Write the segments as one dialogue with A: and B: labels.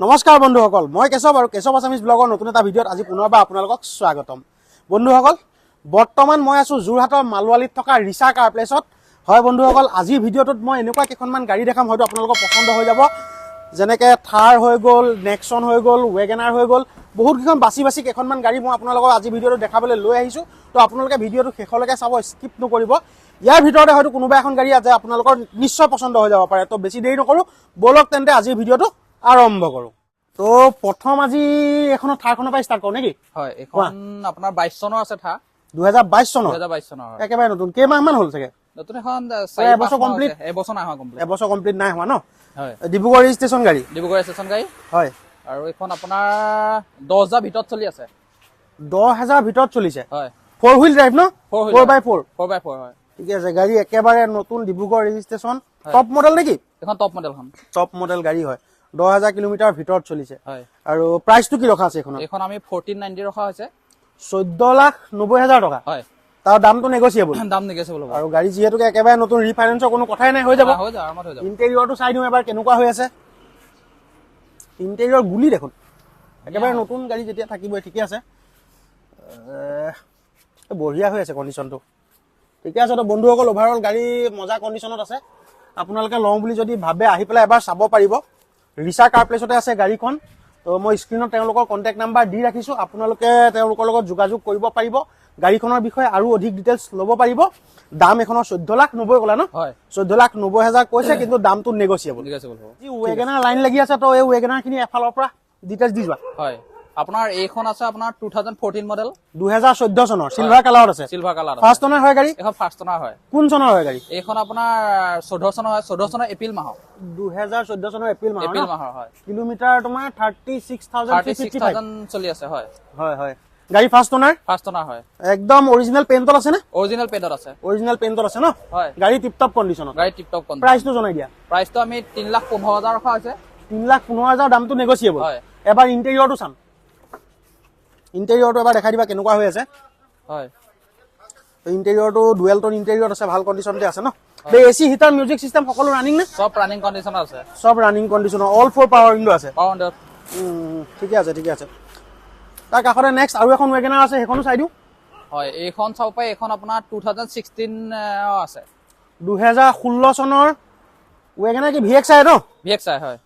A: নমস্কাৰ বন্ধুসকল, মই কেশৱ আৰু কেশৱ আছামিজ ব্লগৰ নতুন এটা ভিডিঅ'ত আজি পুনৰবাৰ আপোনালোকক স্বাগতম। বন্ধুসকল, বৰ্তমান মই আছো যোৰহাটৰ মালৱালিত থকা ৰিচা কাৰ প্লেছত। হয় বন্ধুসকল, আজিৰ ভিডিঅ'টোত মই এনেকুৱা কেইখনমান গাড়ী দেখাম, হয়তো আপোনালোকৰ পচন্দ হৈ যাব। যেনেকৈ থাৰ হৈ গ'ল, নেক্সন হৈ গ'ল, ৱেগেনাৰ হৈ গ'ল, বহুত কেইখন বাছি কেইখনমান গাড়ী মই আপোনালোকক আজি ভিডিঅ'টো দেখাবলৈ লৈ আহিছোঁ। তো আপোনালোকে ভিডিঅ'টো শেষলৈকে চাব, স্কিপ নকৰিব। ইয়াৰ ভিতৰতে হয়তো কোনোবা এখন গাড়ী আছে আপোনালোকৰ নিশ্চয় পচন্দ হৈ যাব পাৰে। তো বেছি দেৰি নকৰোঁ, ব'লক তেন্তে আজিৰ ভিডিঅ'টো আৰম্ভ কৰোঁ। তো প্ৰথম আজি এখনৰ থাৰখনৰ পৰা ষ্টাৰ্ট কৰোঁ নেকি?
B: হয়, এখন আপোনাৰ 22 চনৰ আছে থাৰ।
A: 2022 চনৰ?
B: 2022 চনৰ হয়।
A: একেবাৰে নতুন। কেইমাহমান হ'ল চাগে?
B: নতুন এখন
A: এবছৰ কমপ্লিট?
B: এবছৰ নাই হোৱা কমপ্লিট।
A: এবছৰ কমপ্লিট নাই হোৱা ন?
B: হয়।
A: ডিব্ৰুগড় ৰেজিষ্ট্ৰেশ্যন গাড়ী?
B: ডিব্ৰুগড় ষ্টেচন গাড়ী।
A: হয়।
B: আৰু এখন আপোনাৰ 10,000 ভিতৰত চলি আছে।
A: 10,000 ভিতৰত চলিছে?
B: হয়।
A: 4 হুইল ড্ৰাইভ ন?
B: 4x4 হয়।
A: ঠিকে আছে, গাড়ী একেবাৰে নতুন, ডিব্ৰুগড় ৰেজিষ্ট্ৰেশ্যন, টপ মডেল নেকি?
B: এখন টপ মডেলখন।
A: টপ মডেল গাড়ী হয়, 10,000 কিলোমিটাৰ ভিতৰত চলিছে।
B: হয়।
A: আৰু প্ৰাইচটো কি ৰখা আছে এইখনৰ?
B: এইখন আমি 1490 ৰখা হৈছে।
A: 14,90,000 টকা?
B: হয়।
A: তাৰ দামটো নেগচিয়েবল?
B: দাম নেগচিয়েবল হ'ব।
A: আৰু গাড়ী যিহেতুকে একেবাৰে নতুন, ৰিফাইনেন্সৰ কোনো কথাই নাই, হৈ যাব?
B: হৈ যাব, আৰামত হৈ যাব।
A: ইণ্টেৰিয়ৰটো চাই দিওঁ এবাৰ কেনেকুৱা হৈ আছে। ইণ্টেৰিয়ৰ গুলি দেখোন, একেবাৰে নতুন গাড়ী যেতিয়া থাকিবই। ঠিকে আছে, বঢ়িয়া হৈ আছে কণ্ডিশ্যনটো। ঠিকে আছে। তো বন্ধুসকল, অভাৰঅল গাড়ী মজা কণ্ডিশ্যনত আছে। আপোনালোকে লওঁ বুলি যদি ভাবে আহি পেলাই এবাৰ চাব পাৰিব। ৰিচা কাৰ প্লেছতে আছে গাড়ীখন। তো মই স্ক্ৰীণত তেওঁলোকৰ কণ্টেক্ট নাম্বাৰ দি ৰাখিছোঁ, আপোনালোকে তেওঁলোকৰ লগত যোগাযোগ কৰিব পাৰিব। গাড়ীখনৰ বিষয়ে আৰু অধিক ডিটেইলছ ল'ব পাৰিব। দাম এখনৰ 14,90,000 ক'লা ন?
B: হয়।
A: 14,90,000 কৈছে, কিন্তু দামটো নেগচিয়েবল।
B: হ'ব।
A: যি ৱেগেনাৰ লাইন লাগি আছে, তো এই ৱেগেনাৰখিনি এফালৰ পৰা ডিটেইলছ দি যোৱা।
B: হয়। আপোনাৰ এইখন আছে আপোনাৰ 2014 মডেল,
A: 2014 চনৰ, চিলভাৰ কালাৰত আছে।
B: Silver colour.
A: ফাৰ্ষ্ট অনাৰ হয় গাড়ী?
B: এখন ফাৰ্ষ্ট অনাৰ হয়।
A: কোন চনৰ হয় গাড়ী?
B: এইখন আপোনাৰ 14 চনৰ হয়, 14 চনৰ এপ্ৰিল মাহৰ।
A: 2014 চনৰ এপ্ৰিল মাহৰ
B: হয়।
A: কিলোমিটাৰ তোমাৰ 36,355
B: চলি আছে। হয়
A: হয়। গাড়ী ফাৰ্ষ্ট অনাৰ?
B: ফাৰ্ষ্ট অনাৰ হয়।
A: একদম অৰিজিনেল পেইণ্টত আছে নে?
B: অৰিজিনেল পেইণ্টত আছে।
A: অৰিজিনেল পেইণ্টত আছে ন?
B: হয়।
A: গাড়ী টিপটপ কণ্ডিশ্যনত?
B: গাড়ী টিপটপ কণ্ডিশ্যন।
A: প্ৰাইচটো জনাই দিয়া।
B: প্ৰাইচটো আমি 3,15,000 ৰখা হৈছে।
A: 3,15,000 দামটো নেগচিয়েবল?
B: হয়।
A: এবাৰ ইণ্টেৰিয়ৰটো চাম। ইণ্টেৰিয়ৰটো এবাৰ দেখাই দিবা কেনেকুৱা হৈ আছে।
B: হয়।
A: ইণ্টেৰিয়ৰটো ডুৱেল টোন ইণ্টেৰিয়ৰ আছে, ভাল কণ্ডিশ্যনতে আছে ন? এচি, হিটাৰ, মিউজিক চিষ্টেম সকলো ৰানিং নে?
B: সব ৰানিং কণ্ডিশ্যনত আছে।
A: সব ৰানিং কণ্ডিশ্যনৰ, অল 4 পাৱাৰ উইণ্ডো আছে?
B: Power window.
A: ঠিকে আছে। তাৰ কাষতে নেক্সট আৰু এখন ৱেগেনাৰ আছে, সেইখনো চাই দিওঁ।
B: হয়, এইখন চাব পাৰি। এইখন আপোনাৰ 2016 আছে।
A: 2016 চনৰ ৱেগেনাৰ কি VXI ন?
B: VXI হয়।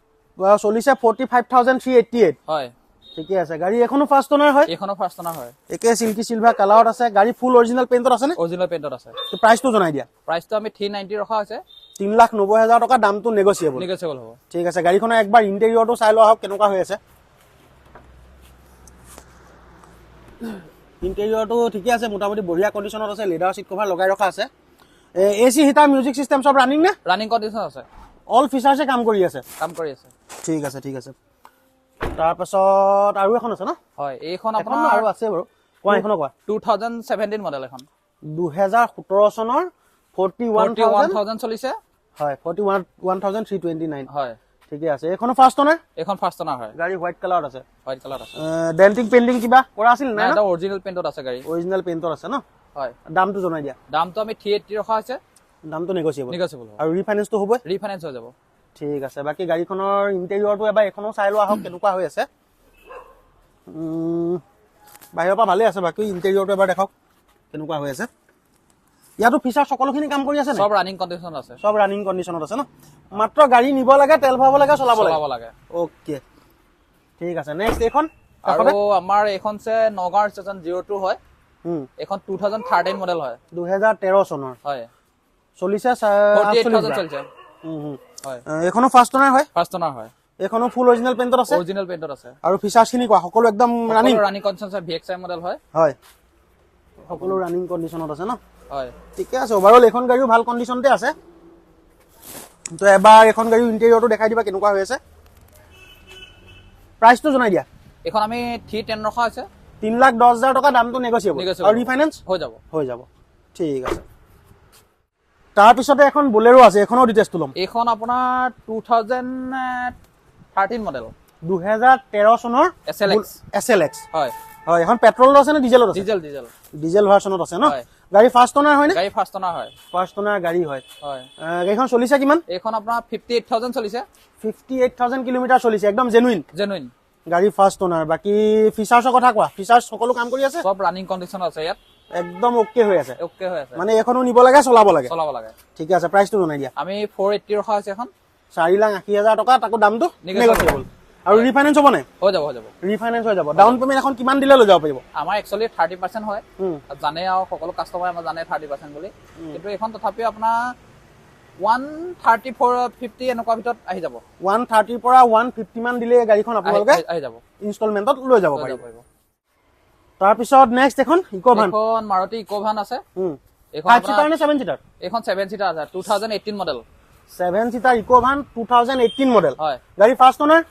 A: চলিছে 45,388।
B: হয়।
A: ঠিকে আছে। গাড়ী এখনো ফাৰ্ষ্ট অনাৰ হয়?
B: এইখনো ফাৰ্ষ্ট অনাৰ হয়।
A: একে চিল্কি চিলভাৰ কালাৰত আছে। গাড়ী ফুল অৰিজিনেল পেইণ্টত আছে নে?
B: অৰিজিনেল পেইণ্টত আছে।
A: প্ৰাইচটো জনাই দিয়া।
B: প্ৰাইচটো আমি 390 ৰখা হৈছে।
A: 3,90,000 টকা, দামটো নেগচিয়েবল?
B: নেগচিয়েবল হ'ব।
A: ঠিক আছে। গাড়ীখনৰ একবাৰ ইণ্টেৰিয়ৰটো চাই লোৱা হওক কেনেকুৱা হৈ আছে। ইণ্টেৰিয়ৰটো ঠিকে আছে, মোটামুটি বঢ়িয়া কণ্ডিশ্যনত আছে। লেডাৰ চিট কভাৰ লগাই ৰখা আছে। এচি, হিটাৰ, মিউজিক চিষ্টেম সব ৰানিং নে?
B: ৰানিং কণ্ডিশ্যন আছে।
A: অল ফিচাৰ্ছে কাম কৰি আছে? ঠিক আছে। তাৰপাছত আৰু এখন আছে ন?
B: হয়, এইখন আপোনাৰ
A: আৰু আছে বাৰু। কোৱা এইখনো কোৱা।
B: 2017 মডেল এখন।
A: 2017 চনৰ 41,000
B: চলিছে।
A: হয়, 41,329।
B: হয়।
A: ঠিকে আছে। এইখনো ফাৰ্ষ্ট অনাৰ?
B: এইখন ফাৰ্ষ্ট অনাৰ হয়।
A: গাড়ী হোৱাইট কালাৰত আছে?
B: হোৱাইট কালাৰ আছে।
A: ডেন্টিং পেইণ্টিং কিবা কৰা আছিল নাই?
B: এটা অৰিজিনেল পেইণ্টত আছে গাড়ী।
A: অৰিজিনেল পেইণ্টত আছে ন?
B: হয়।
A: দামটো জনাই দিয়া।
B: দামটো আমি 380 ৰখা হৈছে।
A: দামটো নেগচিয়েবল?
B: নেগচিয়েবল।
A: আৰু ৰিফাইনেন্সটো হ'ব?
B: ৰিফাইনেন্স হৈ যাব।
A: ঠিক আছে। বাকী গাড়ীখনৰ ইণ্টেৰিয়ৰটো এবাৰ এখনো চাই লোৱা হওক কেনেকুৱা হৈ আছে। বাহিৰৰ পৰা ভালে আছে, বাকী ইণ্টেৰিয়ৰটো এবাৰ দেখাওক কেনেকুৱা হৈ আছে। ইয়াতো ফিচাৰ সকলোখিনি কাম কৰি আছে?
B: সব ৰানিং কণ্ডিশ্যনত আছে।
A: সব ৰানিং কণ্ডিশ্যনত আছে ন? মাত্ৰ গাড়ী নিব লাগে, তেল ভৰাব লাগে, চলাব লাগে। অ'কে, ঠিক আছে। নেক্সট এইখন?
B: আৰু আমাৰ এইখন আছে নগাঁও ষ্টেচন 02 হয়। এইখন 2013 মডেল হয়।
A: 2013 চনৰ?
B: হয়।
A: চলিছে
B: 48,000 চলিছে।
A: হয়। এইখনো ফাৰ্ষ্ট অনাৰ হয়?
B: ফাৰ্ষ্ট অনাৰ হয়।
A: এইখনো ফুল অৰিজিনেল পেইণ্টত আছে?
B: অৰিজিনেল পেইণ্টত আছে।
A: আৰু ফিচাৰ্ছখিনি কোৱা, সকলো একদম ৰানিং
B: কণ্ডিশ্যন আছে। VXI মডেল হয়।
A: হয়, সকলো ৰানিং কণ্ডিশ্যনত আছে ন?
B: হয়।
A: ঠিকে আছে। অভাৰঅল এইখন গাড়ীও ভাল কণ্ডিশ্যনতে আছে। তো এবাৰ এখন গাড়ী ইণ্টেৰিয়ৰটো দেখাই দিবা কেনেকুৱা হৈ আছে। প্ৰাইচটো জনাই দিয়া।
B: এইখন আমি 310 ৰখা হৈছে।
A: 3,10,000 টকা, দামটো নেগচিয়েবল? আৰু ৰিফাইনেন্স হৈ যাব। ঠিক আছে। তাৰপিছতে এখন বলেৰো আছে, এইখনৰ ডিটেইলছটো ল'ম।
B: এইখন আপোনাৰ 2013 মডেল।
A: 2013 চনৰ
B: SLX।
A: SLX
B: হয়।
A: হয় এখন পেট্ৰলত আছে নে ডিজেলত আছে
B: ডিজেল ডিজেল
A: ডিজেল ভাৰ্চনত আছে ন
B: হয়।
A: গাড়ী ফাৰ্ষ্ট অনাৰ হয় নে
B: গাড়ী ফাৰ্ষ্ট অনাৰ হয়
A: ফাৰ্ষ্ট অনাৰ গাড়ী হয়
B: হয়
A: গাড়ীখন চলিছে কিমান
B: এইখন আপোনাৰ 58000 চলিছে
A: 58000 কিলোমিটাৰ চলিছে একদম জেনুইন
B: জেনুইন
A: গাড়ী ফাৰ্ষ্ট অনাৰ বাকি ফিচাৰ্ছৰ কথা কোৱা ফিচাৰ্ছ সকলো কাম কৰি আছে
B: সব ৰানিং কণ্ডিশ্যন আছে ইয়াত
A: একদম ওকে হৈ আছে
B: ওকে হৈ আছে
A: মানে এখনো নিব লাগে চলাব লাগে
B: চলাব লাগে
A: ঠিকে আছে প্ৰাইচটো জনাই দিয়া
B: আমি 480 ৰখা হৈছে এখন
A: 4,80,000 টকা তাকো দামটো
B: Negotiable।
A: নেগোচিয়েবল আৰু ৰিফাইনেন্স হ'ব নে
B: হৈ যাব
A: ৰিফাইনেন্স হৈ যাব ডাউন পেমেন্ট এখন কিমান দিলে লৈ যাব পাৰিব
B: আমাৰ একচুৱেলি 30% হয়
A: হুম
B: জানে আৰু সকলো কাষ্টমাৰে আমাৰ জানে 30% বুলি কিন্তু এখন তথাপিও আপোনাৰ 13450 এনেকুৱা ভিতৰত আহি যাব
A: 130 পৰা 150 মান দিলে গাড়ীখন আপোনালোকে
B: আহি যাব
A: ইনষ্টলমেন্টত লৈ যাব
B: লৈ
A: পাৰিব
B: যাব পাৰিব
A: তাৰপিছত নেক্সট এখন ইকোভান
B: এখন মাৰুতি ইকোভান আছে এইখন
A: 5 সিটাৰ নে 7 সিটাৰ
B: এইখন 7 সিটাৰ আছে 2018 মডেল
A: 7 সিটাৰ ইকোভান 2018 মডেল
B: হয়
A: গাড়ী ফাৰ্ষ্ট অনাৰ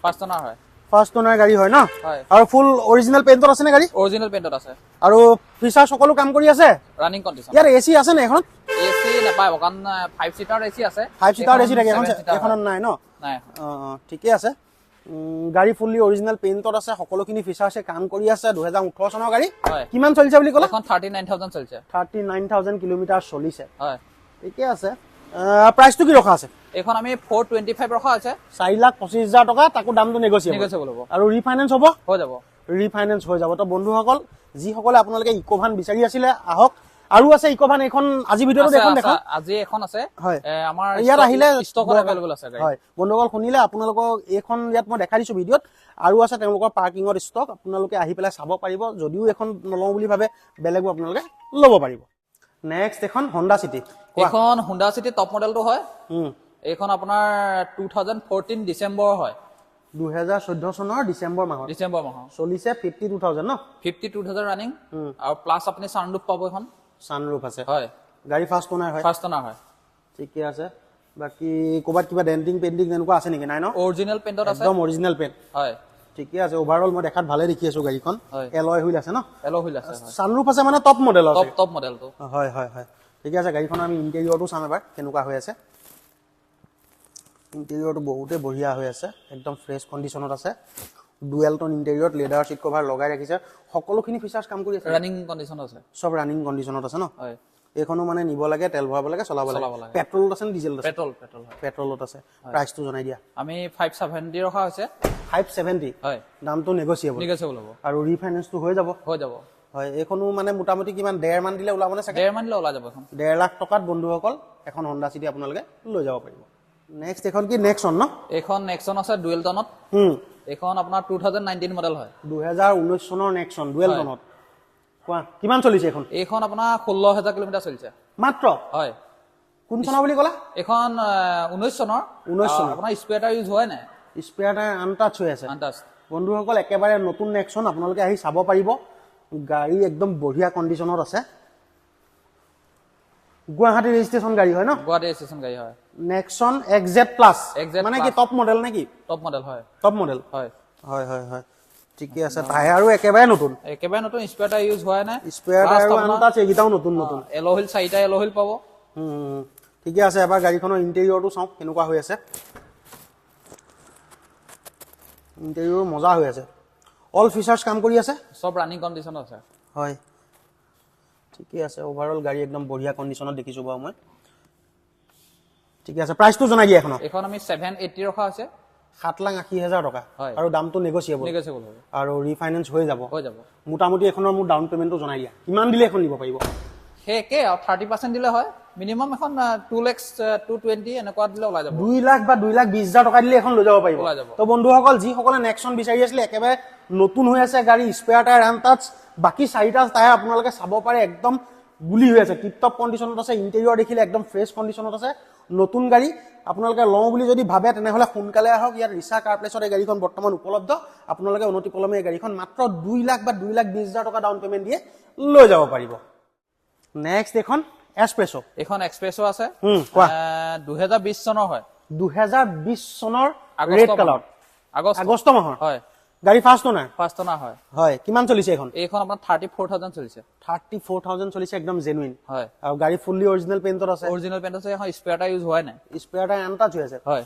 B: হয়
A: ফাৰ্ষ্ট অনাৰ গাড়ী হয় ন
B: হয়
A: আৰু ফুল অৰিজিনেল পেইণ্টত আছে নে গাড়ী
B: অৰিজিনেল পেইণ্টত আছে
A: আৰু ফিচাৰ সকলো কাম কৰি আছে
B: ৰানিং কণ্ডিশ্যন
A: ইয়াৰ এচি আছে নে এখন
B: এচি নাপায় কাৰণ 5 সিটাৰ এচি আছে
A: 5 সিটাৰ এচি থাকে
B: seven seater
A: এখনত নাই ন
B: নাই
A: ঠিকে আছে গাড়ী ফুললি অৰিজিনেল পেইণ্টত আছে সকলোখিনি ফিচাৰ্ছে কাম কৰি আছে 2018 চনৰ গাড়ী
B: হয়
A: কিমান চলিছে বুলি ক'লা
B: এখন 39000 চলিছে
A: 39000 কিলোমিটাৰ চলিছে
B: হয়
A: ঠিকে আছে প্ৰাইচটো কি ৰখা আছে
B: এখন আমি 425 ৰখা আছে
A: 4,25,000 টকা তাকো দামটো নেগোচিয়েবল
B: নেগোচিয়েবল হ'ব
A: আৰু ৰিফাইনেন্স হ'ব
B: হৈ যাব
A: ৰিফাইনেন্স হৈ যাব তো বন্ধুসকল যিসকলে আপোনালোকে ইকোভান বিচাৰি আছিলে আহক আৰু আছে ইকোভান এখন আজি ভিডিঅ'টো দেখোন দেখা
B: আজি এখন আছে
A: হয়
B: আমাৰ
A: ইয়াত আহিলে
B: ষ্টকত এভেইলেবল আছে গাড়ী
A: হয় বন্ধুসকল শুনিলে আপোনালোকক এইখন ইয়াত মই দেখাই দিছো ভিডিঅ'ত আৰু আছে তেওঁলোকৰ পাৰ্কিঙৰ ষ্টক আপোনালোকে আহি পেলাই চাব পাৰিব যদিও এখন নলওঁ বুলি ভাবে বেলেগো আপোনালোকে ল'ব পাৰিব নেক্সট এখন হন্ডা চিটি
B: এখন হুন্ডা চিটি টপ মডেলটো হয় এইখন আপোনাৰ 2014 ডিচেম্বৰ হয়
A: 2014 চনৰ ডিচেম্বৰ মাহত চলিছে 52,000 ন
B: 52000 ৰানিং আৰু প্লাস আপুনি সানৰুফ পাব এখন
A: সানৰুফ আছে
B: হয়
A: গাড়ী ফাৰ্ষ্ট অনাৰ হয়
B: ফাৰ্ষ্ট অনাৰ হয়
A: ঠিকে আছে বাকি ক'বাত কিবা ডেন্টিং পেইন্টিং তেনেকুৱা আছে নেকি নাই ন
B: অৰিজিনেল পেইণ্টত আছে
A: একদম অৰিজিনেল পেইন্ট
B: হয়
A: ঠিকে আছে ওভাৰঅল মই দেখাত ভালে দেখি আছো গাড়ীখন
B: হয়।
A: এলয় হুইল আছে ন
B: এলো হুইল আছে
A: সানৰুফ আছে মানে টপ মডেল আছে
B: টপ মডেলটো
A: হয় হয় হয় ঠিকে আছে গাড়ীখন আমি ইণ্টেৰিয়ৰটো চাম এবাৰ কেনেকুৱা হৈ আছে ইণ্টেৰিয়ৰটো বহুতে বঢ়িয়া হৈ আছে একদম ফ্ৰেছ কণ্ডিশ্যনত আছে ডুৱেল টোন ইণ্টেৰিয়ৰত লেডাৰ সিট কভাৰ লগাই ৰাখিছে সকলোখিনি ফিচাৰ্ছ কাম কৰি আছে
B: ৰানিং কণ্ডিশ্যন আছে
A: সব ৰানিং কণ্ডিশ্যনত আছে ন
B: হয়
A: এইখনো মানে নিব লাগে তেল ভৰাব লাগে চলাব লাগে
B: লাগে।
A: পেট্ৰলত আছে নে ডিজেলত আছে
B: পেট্ৰল হয়
A: পেট্ৰলত আছে প্ৰাইচটো জনাই দিয়া
B: আমি 570 ৰখা হৈছে
A: 570
B: হয়
A: দামটো নেগোচিয়েবল
B: নেগোচিয়েবল হ'ব
A: আৰু ৰিফাইনেন্সটো হৈ যাব হয় এইখনো মানে মোটামুটি কিমান 1.5 মান দিলে ওলাব নে চাগে
B: 1.5 মান দিলে ওলাই যাব এখন
A: 1.5 লাখ টকাত বন্ধুসকল এখন হন্ডা চিটি আপোনালোকে লৈ যাব পাৰিব নেক্সট এখন কি নেক্সন ন
B: এখন নেক্সন আছে ডুৱেল টনত এখন আপোনাৰ 2019 মডেল হয়
A: 2019 চনৰ নেক্সন ডুৱেল টনত কোৱা কিমান চলিছে এখন
B: এইখন আপোনাৰ 16000 কিলোমিটাৰ চলিছে
A: মাত্ৰ
B: হয়
A: কোন চনৰ বুলি ক'লা
B: এখন 19 চনৰ
A: 19 চনৰ
B: আপোনাৰ স্পেয়াৰ ইউজ হয় নাই
A: স্পেয়াৰ টায়াৰ আনটাচ হৈ আছে বন্ধুসকল একেবাৰে নতুন নেক্সন আপোনালোকে আহি চাব পাৰিব গাড়ী একদম বঢ়িয়া কণ্ডিশ্যনত আছে গুৱাহাটী ৰেজিষ্ট্ৰেশ্যন গাড়ী হয় ন
B: গুৱাহাটী ৰেজিষ্ট্ৰেশ্যন গাড়ী হয়
A: নেক্সন এক্সজেড প্লাছ মানে কি টপ মডেল নেকি
B: টপ মডেল হয়
A: টপ মডেল
B: হয়
A: হয় হয় হয় ঠিকে আছে টায়াৰো একেবাৰে নতুন
B: স্পেয়াৰ টায়াৰ ইউজ হোৱা নাই
A: স্পেয়াৰ টায়াৰো আনটাচ এইকেইটাও নতুন নতুন
B: এলো হুইল 4টা এলো হুইল পাব
A: ঠিকে আছে এবাৰ গাড়ীখনৰ ইণ্টেৰিয়ৰটো চাওঁ কেনেকুৱা হৈ আছে ইণ্টেৰিয়ৰ মজা হৈ আছে অল ফিচাৰ্ছ কাম কৰি আছে
B: সব ৰানিং কণ্ডিশ্যন আছে
A: হয় ঠিকে আছে ওভাৰঅল গাড়ী একদম বঢ়িয়া কণ্ডিশ্যনত দেখিছোঁ বাৰু মই ঠিকে আছে প্ৰাইচটো জনাই দিয়া
B: এখন আমি 780 ৰখা আছে
A: 7,80,000 টকা আৰু দামটো নেগোচিয়েবল
B: হ'ব
A: আৰু ৰিফাইনেন্স হৈ যাব
B: হৈ যাব
A: মোটামুটি এখনৰ মোৰ ডাউন পেমেণ্টটো জনাই দিয়া কিমান দিলে এখন দিব পাৰিব
B: হেকে 30% দিলে হয় মিনিমাম এখন 2 লাখ 220 এনেকুৱা দিলে ওলাই যাব
A: 2 লাখ বা 2,20,000 টকা দিলে এখন লৈ যাব পাৰিব তো বন্ধুসকল যিসকলে নেক্সন বিচাৰি আছিলে একেবাৰে নতুন হৈ আছে গাড়ী স্পেয়াৰ টায়াৰ আনটাচ বাকি 4টা টায়াৰ আপোনালোকে চাব পাৰে একদম গুলি হৈ আছে টিপটপ কণ্ডিশ্যনত আছে ইণ্টেৰিয়ৰ দেখিলে একদম ফ্ৰেছ কণ্ডিশ্যনত আছে নতুন গাড়ী আপোনালোকে লওঁ বুলি যদি ভাবে তেনেহ'লে সোনকালে আহক ইয়াত ৰিচা কাৰ প্লেছত এই গাড়ীখন বৰ্তমান উপলব্ধ আপোনালোকে অনতি পলমে এই গাড়ীখন মাত্ৰ 2 লাখ বা 2,20,000 টকা ডাউন পেমেণ্ট দিয়ে লৈ যাব পাৰিব নেক্সট এখন এক্সপ্ৰেছো
B: এখন এক্সপ্ৰেছো আছে
A: কোৱা
B: 2020 চনৰ হয়
A: 2020 চনৰ ৰেড কালাৰ আগষ্ট মাহৰ
B: হয়
A: গাড়ী ফাৰ্ষ্ট অনাৰ
B: হয়
A: হয় কিমান চলিছে এখন
B: আপোনাৰ 34000 চলিছে
A: 34000 চলিছে একদম জেনুইন
B: হয়
A: আৰু গাড়ী ফুললি অৰিজিনেল পেইণ্টত আছে
B: অৰিজিনেল পেইণ্ট আছে এখন স্পেয়াৰ টায়াৰ ইউজ হোৱা নাই
A: স্পেয়াৰ টায়াৰ আনটাচ হৈ আছে
B: হয়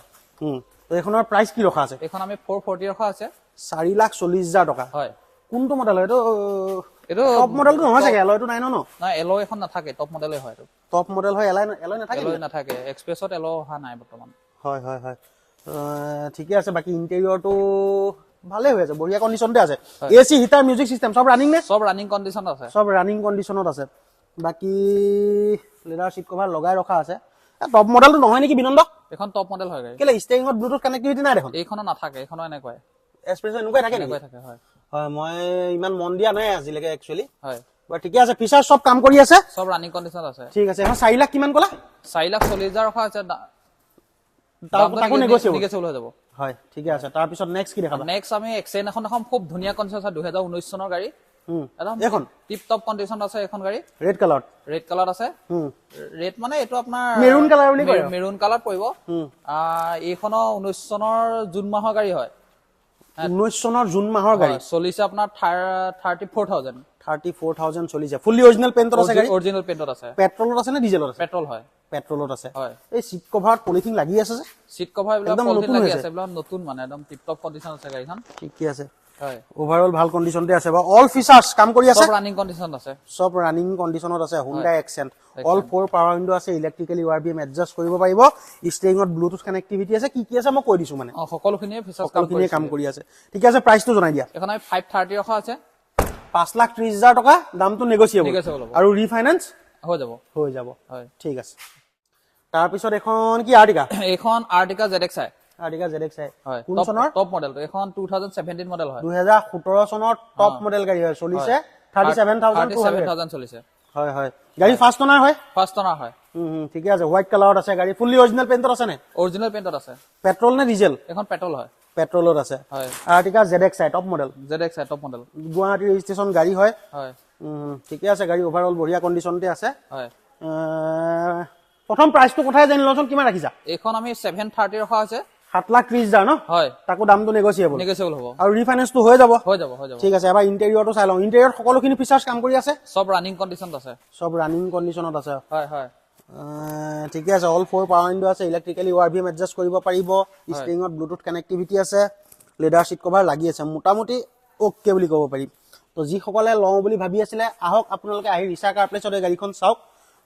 A: তো এখনৰ প্ৰাইস কি ৰখা আছে
B: এখন আমি 440 ৰখা আছে
A: 4,40,000 টকা
B: হয়
A: কোনটো মডেল হয় এইটো
B: এইটো
A: টপ মডেলটো নহয় চাগে এলয়টো নাই ন
B: নাই এলো এখন নাথাকে টপ মডেলে হয় এইটো
A: টপ মডেল হয় এলয় নাথাকে
B: এলো নাথাকে এক্সপ্ৰেছত এলো অহা নাই বৰ্তমান
A: হয় হয় হয় ঠিকে আছে বাকি ইন্টেৰিয়ৰটো ভালে হৈ আছে বঢ়িয়া কণ্ডিশ্যনতে আছে এসি হিটাৰ মিউজিক সিস্টেম সব ৰানিং নে
B: সব ৰানিং কণ্ডিশ্যন আছে
A: সব ৰানিং কণ্ডিশ্যনত আছে বাকি লেদাৰ সিট কভাৰ লগাই ৰখা আছে টপ মডেলটো নহয় নেকি বিনন্দ
B: এখন টপ মডেল হয় গাড়ী
A: কেলে ষ্টেৰিঙত ব্লুটুথ কানেক্টিভিটি নাই দেখোন
B: এইখনো নাথাকে এইখনো এনেকুৱাই
A: এক্সপ্ৰেছ এনেকুৱাই থাকে নেকি
B: এনেকুৱাই থাকে হয়
A: হয় মই ইমান মন দিয়া নাই আজিলৈকে একচুৱেলি
B: হয়
A: বাৰু ঠিকে আছে ফিচাৰ সব কাম কৰি আছে
B: সব ৰানিং কণ্ডিশ্যন আছে
A: ঠিক আছে এখন 4 লাখ কিমান ক'লা
B: 4,40,000 ৰখা আছে
A: তাকো নেগোচিয়েবল
B: নেগোচিয়েবল হৈ যাব
A: হয় ঠিকে আছে তাৰ পিছত নেক্সট কি দেখাবা
B: নেক্সট আমি এক্সেন এখন এখন খুব ধুনীয়া কণ্ডিশ্যন আছে 2019 চনৰ গাড়ী একদম
A: এখন
B: টিপ টপ কণ্ডিশ্যন আছে এখন গাড়ী
A: ৰেড কালাৰত
B: ৰেড কালাৰ আছে ৰেড মানে এইটো আপোনাৰ
A: মেৰুন কালাৰ বুলি কয়
B: মেৰুন কালাৰ পৰিব এইখনো 19 চনৰ জুন মাহৰ গাড়ী হয়
A: 19 চনৰ জুন মাহৰ গাড়ী
B: চলিছে আপোনাৰ 34,000
A: চলিছে ফুলি অৰিজিনেল পেইণ্টত আছে গাড়ী
B: অৰিজিনেল পেইণ্টত আছে
A: পেট্ৰলত আছে নে ডিজেলত আছে
B: পেট্ৰল হয়
A: পেট্ৰলত আছে
B: হয়
A: এই সিট কভাৰত পলিথিন লাগি আছে যে
B: সিট কভাৰ এইবিলাক
A: একদম
B: পলিথিন
A: নতুন
B: লাগি
A: হৈছে।
B: আছে এইবিলাক নতুন মানে একদম টিপ টপ কণ্ডিশ্যন আছে গাড়ীখন
A: ঠিকে আছে
B: হয়
A: ওভাৰঅল ভাল কণ্ডিশ্যনতে আছে বা অল ফিচাৰ্স কাম কৰি আছে
B: সব ৰানিং কণ্ডিশ্যন আছে
A: সব ৰানিং কণ্ডিশ্যনত আছে Hyundai Xcent all 4 power window আছে ইলেক্ট্ৰিকেলি URBM এডজাষ্ট কৰিব পাৰিব ষ্টেৰিঙত ব্লুটুথ কানেক্টিভিটি আছে কি আছে মই কৈ দিছো মানে
B: সকলোখিনিয়ে ফিচাৰ্ছ
A: সকলোখিনিয়ে কাম কৰি আছে ঠিক আছে প্ৰাইচটো জনাই দিয়া
B: এখন আমি 530 ৰখা আছে
A: 5,30,000 টকা দামটো নেগোচিয়েবল
B: Negotiable হ'ব।
A: আৰু ৰিফাইনেন্স
B: হৈ যাব
A: হৈ যাব
B: হয়
A: ঠিক আছে তাৰপিছত এখন কি আৰ্টিকা
B: এইখন আৰ্টিকা ZXi
A: আৰ্টিকা ZXi
B: হয়
A: কোন চনৰ
B: টপ মডেলটো এখন 2017 মডেল হয়
A: 2017 চনৰ টপ মডেল গাড়ী হয় চলিছে 37,200
B: 37,000 চলিছে
A: হয় হয় গাড়ী ফাৰ্ষ্ট ওনাৰ হয়
B: ফাৰ্ষ্ট অনাৰ হয়
A: ঠিকে আছে হোৱাইট কালাৰত আছে গাড়ী ফুলি অৰিজিনেল পেইণ্টত আছে নে
B: অৰিজিনেল পেইণ্টত আছে
A: পেট্ৰল নে ডিজেল
B: এখন পেট্ৰল হয়
A: পেট্ৰলত আছে
B: হয়
A: Ertiga ZXi top model
B: ZXi top model
A: Guwahati registration গাড়ী হয়
B: হয়
A: ঠিকে আছে গাড়ী ওভাৰঅল বঢ়িয়া কণ্ডিশ্যনতে আছে
B: হয়
A: প্ৰথম প্ৰাইচটো কথাই জানি লওঁচোন কিমান ৰাখিছা
B: এইখন আমি 730 ৰখা আছে
A: 7,30,000 ন
B: হয়
A: তাকো দামটো নেগোচিয়েবল
B: নেগোচিয়েবল হ'ব
A: আৰু ৰিফাইনেন্সটো হৈ যাব
B: হৈ যাব
A: ঠিক আছে এবাৰ ইণ্টেৰিয়ৰটো চাই লওঁ ইণ্টেৰিয়ৰত সকলোখিনি ফিচাৰ্ছ কাম কৰি আছে
B: সব ৰানিং কণ্ডিশ্যনত আছে
A: সব ৰানিং কণ্ডিশ্যনত আছে
B: হয় হয়
A: ঠিকে আছে অল 4 পাৱাৰ উইণ্ডো আছে ইলেক্ট্ৰিকেলি URBM এডজাষ্ট কৰিব পাৰিব ষ্টেৰিঙত ব্লুটুথ কানেক্টিভিটি আছে লেদাৰ সিট কভাৰ লাগি আছে মোটামুটি ওকে বুলি ক'ব পাৰি তো যিসকলে লওঁ বুলি ভাবি আছিলে আহক আপোনালোকে আহি ৰিচা কাৰ প্লেচত এই গাড়ীখন চাওক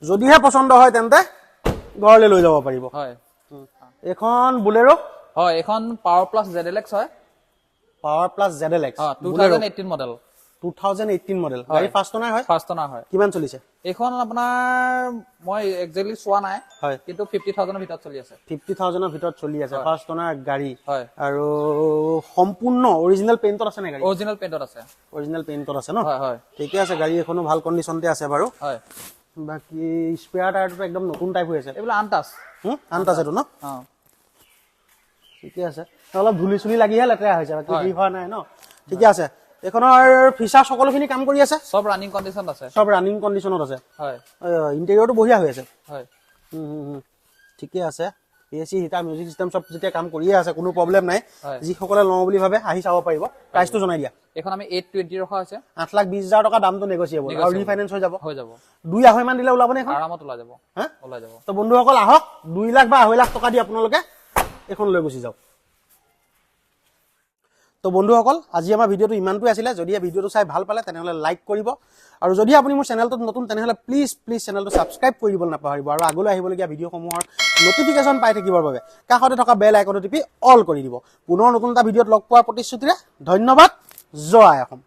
A: যদিহে পছন্দ হয় তেন্তে ঘৰলৈ লৈ যাব পাৰিব
B: হয়
A: এখন বুলেৰো
B: হয় এখন পাৱাৰ প্লাছ ZLX হয়
A: power plus ZLX
B: 2018 model
A: 2018 model গাড়ী ফাৰ্ষ্ট ওনাৰ হয়
B: ফাৰ্ষ্ট অনাৰ হয়
A: কিমান চলিছে
B: এইখন আপোনাৰ মই একজেক্টলি চোৱা নাই
A: হয়
B: কিন্তু 50,000 ৰ ভিতৰত চলি আছে
A: 50,000 ৰ ভিতৰত চলি আছে ফাৰ্ষ্ট ওনাৰ গাড়ী
B: হয়
A: আৰু সম্পূৰ্ণ অৰিজিনেল পেইণ্টত আছে নে গাড়ী
B: অৰিজিনেল পেইণ্টত আছে
A: অৰিজিনেল পেইণ্টত আছে ন
B: হয় হয়
A: ঠিকে আছে গাড়ী এখনো ভাল কণ্ডিশ্যনতে আছে বাৰু
B: হয়
A: বাকি স্পেয়াৰ টায়াৰটো একদম নতুন টাইপ হৈ আছে
B: এইবিলাক আনটাচ
A: আনটাচ এইটো ন
B: অ
A: ঠিকে আছে অলপ ধূলি চুলি লাগিহে লেতেৰা হৈছে বাকি
B: হয়।
A: যি হোৱা নাই ন ঠিকে আছে এইখনৰ ফিচাৰ সকলোখিনি কাম কৰি আছে
B: সব ৰানিং কণ্ডিশ্যন আছে
A: সব ৰানিং কণ্ডিশ্যনত আছে
B: হয়
A: ইণ্টেৰিয়ৰটো বঢ়িয়া হৈ আছে
B: হয়
A: ঠিকে আছে এচি হিটাৰ মিউজিক চিষ্টেম সব যেতিয়া কাম কৰিয়ে আছে কোনো প্ৰব্লেম নাই
B: হয়।
A: যিসকলে লওঁ বুলি ভাবে আহি চাব পাৰিব প্ৰাইচটো জনাই দিয়া
B: এখন আমি 820 ৰখা আছে
A: 8,20,000 টকা দামটো নেগোচিয়েবল আৰু ৰিফাইনেন্স হৈ যাব
B: হৈ যাব
A: 2-2.5 মান দিলে ওলাব নে এখন
B: আৰামত ওলাই যাব
A: হা
B: ওলাই যাব
A: তো বন্ধুসকল আহক 2 লাখ বা 2.5 লাখ টকা দি আপোনালোকে এখন লৈ গুচি যাওক তো বন্ধুসকল আজি আমাৰ ভিডিঅ'টো ইমানটোৱে আছিলে যদি ভিডিঅ'টো চাই ভাল পালে তেনেহ'লে লাইক কৰিব আৰু যদি আপুনি মোৰ চেনেলটোত নতুন তেনেহ'লে প্লিজ চেনেলটো ছাবস্ক্ৰাইব কৰি দিবলৈ নাপাহৰিব আৰু আগলৈ আহিবলগীয়া ভিডিঅ'সমূহৰ নটিফিকেশ্যন পাই থাকিবৰ বাবে কাষতে থকা বেল আইকনটো টিপি অল কৰি দিব পুনৰ নতুন এটা ভিডিঅ'ত লগ পোৱাৰ প্ৰতিশ্ৰুতিৰে ধন্যবাদ জয় অসম।